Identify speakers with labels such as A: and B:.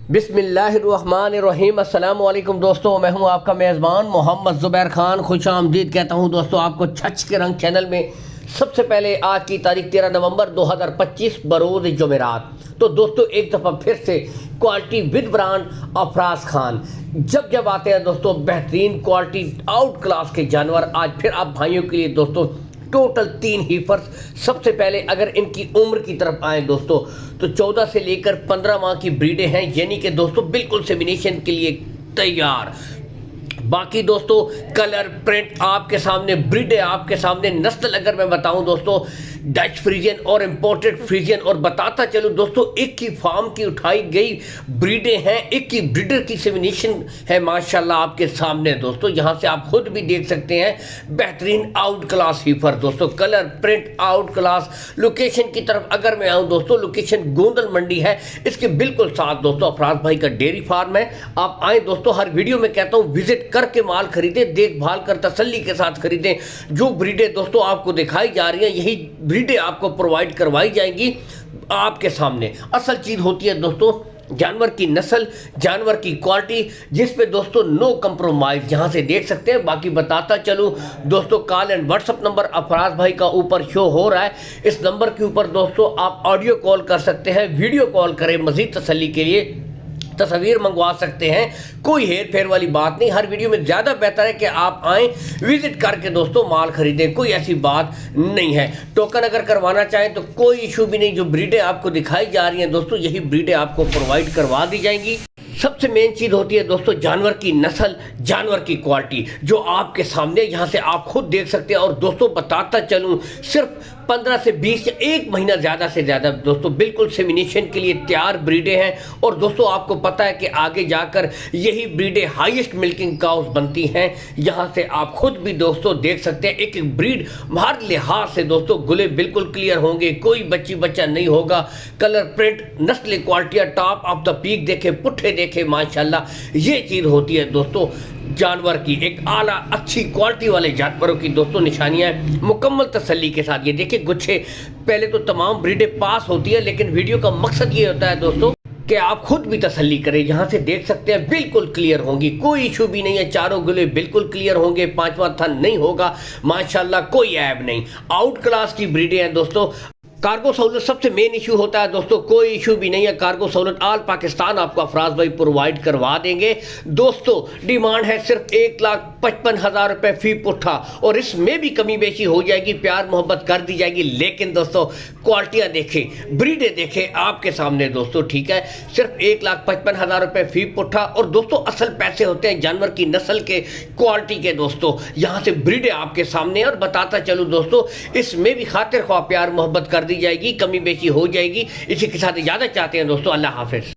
A: बिस्मिल्लाहिर्रहमानिर्रहीम। अस्सलाम वालेकुम दोस्तों, मैं हूं आपका मेज़बान मोहम्मद ज़ुबैर खान। खुश आमदीद कहता हूं दोस्तों आपको छच के रंग चैनल में। सबसे पहले आज की तारीख 13 नवंबर 2025 बरोज़ जुमेरात। तो दोस्तों एक दफ़ा फिर से quality with brand Afraz Khan जब आते हैं दोस्तों बेहतरीन क्वालिटी आउट क्लास के जानवर। आज फिर आप भाइयों के लिए दोस्तों टोटल 3 हीफर्स। सबसे पहले अगर इनकी उम्र की तरफ आए दोस्तों तो 14 से लेकर 15 माह की ब्रीडें हैं, यानी कि दोस्तों बिल्कुल सेमिनेशन के लिए तैयार। बाकी दोस्तों कलर प्रिंट आपके सामने, ब्रीडें आपके सामने। नस्ल अगर मैं बताऊं दोस्तों डच फ्रीजियन और इंपोर्टेड फ्रीजियन, और बताता चलूं दोस्तों एक ही फार्म की उठाई गई ब्रीडें हैं, एक ही ब्रीडर की सेमिनेशन है माशाल्लाह आपके सामने दोस्तों। यहां से आप खुद भी देख सकते हैं बेहतरीन आउट क्लास हीफर दोस्तों, colour print out class. Location की तरफ अगर मैं आऊं दोस्तों, लोकेशन गोंदल मंडी है, इसके बिल्कुल साथ दोस्तों अफराज भाई का डेयरी फार्म है। आप आए दोस्तों, हर वीडियो में कहता हूं विजिट करके माल खरीदें, देखभाल कर तसल्ली के साथ खरीदें। जो ब्रीडें दोस्तों आपको दिखाई जा रही हैं यही ब्रीडें आपको प्रोवाइड करवाई जाएंगी आपके सामने। असल चीज होती है दोस्तों जानवर की नस्ल, जानवर की क्वालिटी, जिस पे दोस्तों नो कंप्रोमाइज। यहां से देख सकते हैं। बाकी बताता चलूं दोस्तों call and WhatsApp number Afraz भाई का ऊपर शो हो रहा है। इस नंबर के ऊपर दोस्तों आप ऑडियो कॉल कर सकते हैं, वीडियो कॉल करें मजीद तसल्ली के लिए, तस्वीर मंगवा सकते हैं। कोई हेर फेर वाली बात नहीं। हर वीडियो में ज़्यादा बेहतर है कि आप आएँ, विजिट करके दोस्तों माल खरीदें, कोई ऐसी बात नहीं है। टोकन अगर करवाना चाहें तो कोई इशू भी नहीं। जो ब्रीडें आपको दिखाई जा रही हैं दोस्तों यही ब्रीडें आपको प्रोवाइड करवा दी जाएंगी। सबसे मेन चीज़ होती है दोस्तों जानवर की नस्ल, जानवर की क्वालिटी, जो आपके सामने यहाँ से आप खुद देख सकते हैं। और दोस्तों बताता चलूँ सिर्फ 15 से 20 या 1 महीना ज़्यादा से ज़्यादा दोस्तों बिल्कुल सेमिनेशन के लिए तैयार ब्रीडें हैं। और दोस्तों आपको पता है कि आगे जाकर यही ब्रीडें हाईएस्ट मिल्किंग काउस बनती हैं। यहाँ से आप खुद भी दोस्तों देख सकते हैं एक एक ब्रीड हर लिहाज से दोस्तों गुले बिल्कुल क्लियर होंगे, कोई बच्चा नहीं होगा। कलर प्रिंट नस्ल क्वालिटियाँ टॉप ऑफ द पीक देखे, पुट्ठे देखे माशाल्लाह। ये चीज़ होती है दोस्तों जानवर की, एक आला अच्छी क्वालिटी वाले जानवरों की दोस्तों निशानियां मुकम्मल तसल्ली के साथ। ये देखिए गुच्छे, पहले तो तमाम ब्रीडें पास होती है, लेकिन वीडियो का मकसद ये होता है दोस्तों कि आप खुद भी तसल्ली करें। यहाँ से देख सकते हैं बिल्कुल क्लियर होंगी, कोई इशू भी नहीं है। चारों गुले बिल्कुल क्लियर होंगे, 5वां थन नहीं होगा माशाल्लाह, कोई ऐब नहीं। आउट क्लास की ब्रीडें हैं दोस्तों। कार्गो सहूलत सबसे मेन इशू होता है दोस्तों, कोई इशू भी नहीं है। कार्गो सहूलत आल पाकिस्तान आपको अफराज भाई प्रोवाइड करवा देंगे दोस्तों। डिमांड है सिर्फ 1,55,000 रुपये फी पुट्ठा, और इसमें भी कमी बेशी हो जाएगी, प्यार मोहब्बत कर दी जाएगी। लेकिन दोस्तों क्वालिटियाँ देखें, ब्रीडें देखें आपके सामने दोस्तों, ठीक है। सिर्फ 1,55,000 रुपये फी पुट्ठा। और दोस्तों असल पैसे होते हैं जानवर की नस्ल के, क्वालिटी के दोस्तों। यहाँ से ब्रीडें आपके सामने। और बताता चलूँ दोस्तों इसमें भी खातिर ख्वाह प्यार मोहब्बत कर दी जाएगी, कमी बेची हो जाएगी। इसी के साथ इजाजत चाहते हैं दोस्तों, अल्लाह हाफिज।